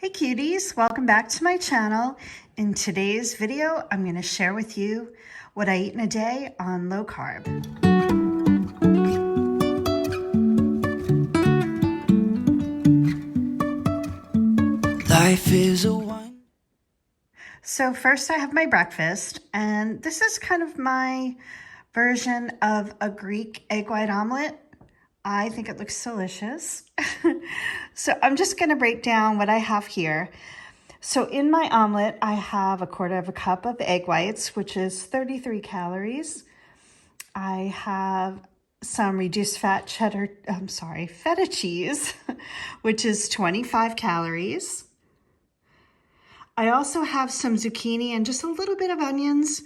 Hey cuties, welcome back to my channel. In today's video, I'm going to share with you what I eat in a day on low carb. Life is a one. So first I have my breakfast, and this is kind of my version of a Greek egg white omelet. I think it looks delicious. So I'm just going to break down what I have here. So in my omelet, I have 1/4 cup of egg whites, which is 33 calories. I have some reduced fat feta cheese, which is 25 calories. I also have some zucchini and just a little bit of onions.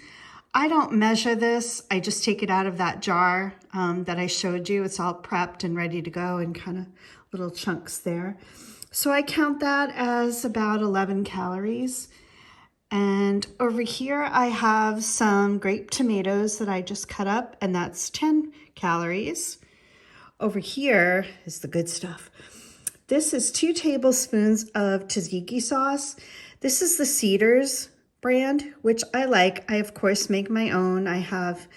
I don't measure this. I just take it out of that jar that I showed you. It's all prepped and ready to go and kind of little chunks there. So I count that as about 11 calories. And over here I have some grape tomatoes that I just cut up, and that's 10 calories. Over here is the good stuff. This is 2 tablespoons of tzatziki sauce. This is the Cedars brand, which I like. I, of course, make my own. I have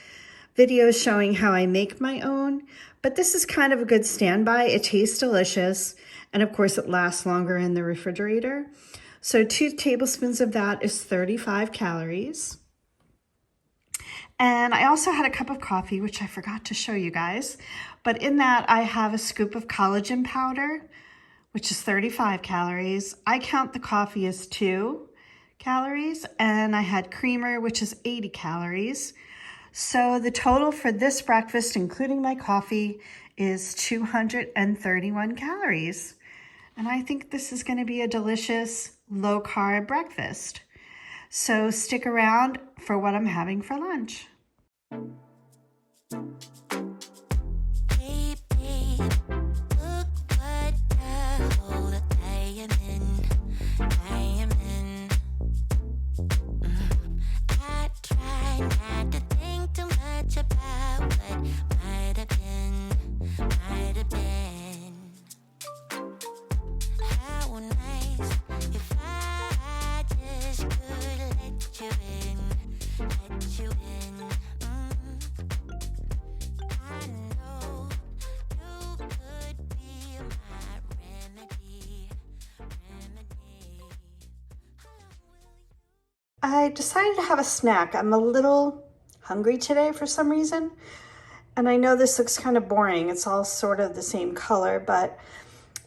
videos showing how I make my own, but this is kind of a good standby. It tastes delicious, and of course, it lasts longer in the refrigerator. So 2 tablespoons of that is 35 calories. And I also had a cup of coffee, which I forgot to show you guys, but in that I have a scoop of collagen powder, which is 35 calories. I count the coffee as 2 calories, and I had creamer, which is 80 calories. So the total for this breakfast, including my coffee, is 231 calories. And I think this is going to be a delicious low-carb breakfast. So stick around for what I'm having for lunch. I decided to have a snack. I'm a little hungry today for some reason. And I know this looks kind of boring. It's all sort of the same color, but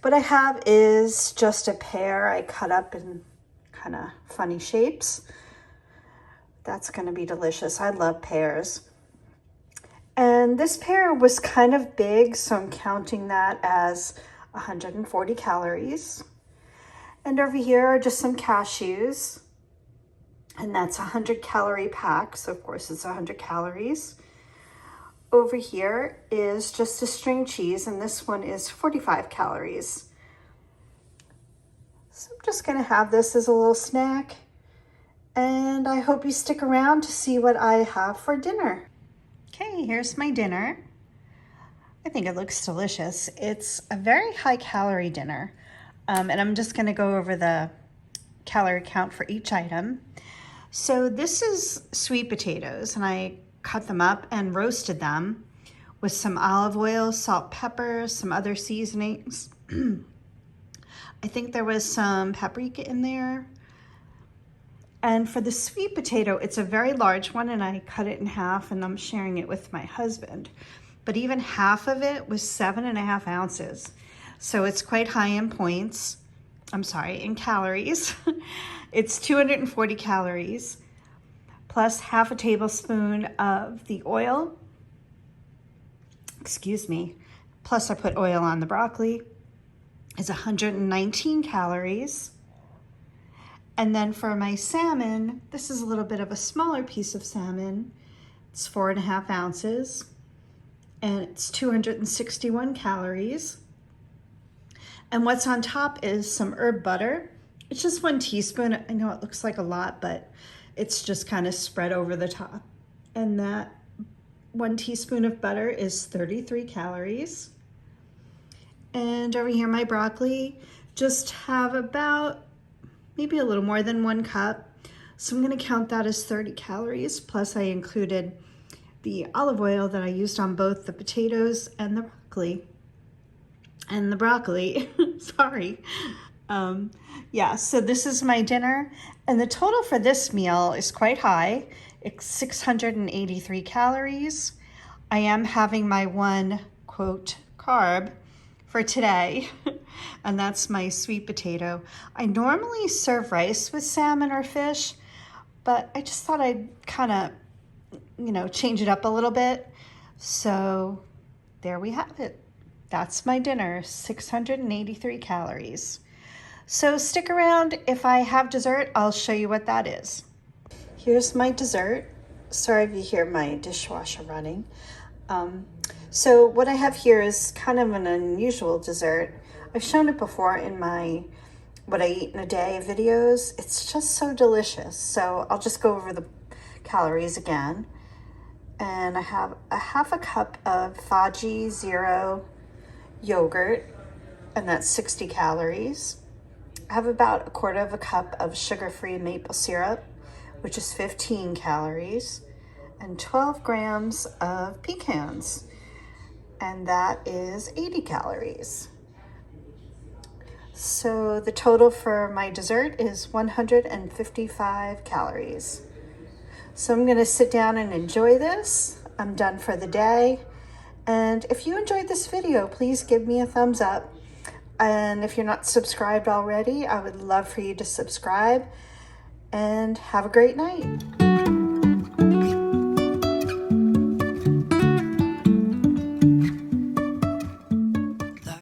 what I have is just a pear I cut up in kind of funny shapes. That's going to be delicious. I love pears. And this pear was kind of big, so I'm counting that as 140 calories. And over here are just some cashews. And that's a 100-calorie pack, so of course it's 100 calories. Over here is just a string cheese, and this one is 45 calories. So I'm just gonna have this as a little snack, and I hope you stick around to see what I have for dinner. Okay, here's my dinner. I think it looks delicious. It's a very high-calorie dinner, and I'm just gonna go over the calorie count for each item. So this is sweet potatoes, and I cut them up and roasted them with some olive oil, salt, pepper, some other seasonings. I think there was some paprika in there. And for the sweet potato, it's a very large one, and I cut it in half, and I'm sharing it with my husband. But even half of it was 7.5 ounces. So it's quite high in points. I'm sorry, in calories. It's 240 calories, plus half a tablespoon of the oil. Excuse me. Plus I put oil on the broccoli. It's 119 calories. And then for my salmon, this is a little bit of a smaller piece of salmon. It's 4.5 ounces, and it's 261 calories. And what's on top is some herb butter. It's just 1 teaspoon. I know it looks like a lot, but it's just kind of spread over the top. And that 1 teaspoon of butter is 33 calories. And over here, my broccoli, just have about maybe a little more than 1 cup. So I'm gonna count that as 30 calories, plus I included the olive oil that I used on both the potatoes and the broccoli. Sorry. Yeah, so this is my dinner, and the total for this meal is quite high. It's 683 calories. I am having my one, quote, carb for today, and that's my sweet potato. I normally serve rice with salmon or fish, but I just thought I'd kind of, change it up a little bit. So there we have it. That's my dinner, 683 calories. So stick around. If I have dessert, I'll show you what that is. Here's my dessert. Sorry if you hear my dishwasher running. So what I have here is kind of an unusual dessert. I've shown it before in my what I eat in a day videos. It's just so delicious. So I'll just go over the calories again. And I have a half a cup of Faggi Zero yogurt, and that's 60 calories. I have about a quarter of a cup of sugar-free maple syrup, which is 15 calories, and 12 grams of pecans, and that is 80 calories. So the total for my dessert is 155 calories. So I'm going to sit down and enjoy this. I'm done for the day. And if you enjoyed this video, please give me a thumbs up. And if you're not subscribed already, I would love for you to subscribe. And have a great night.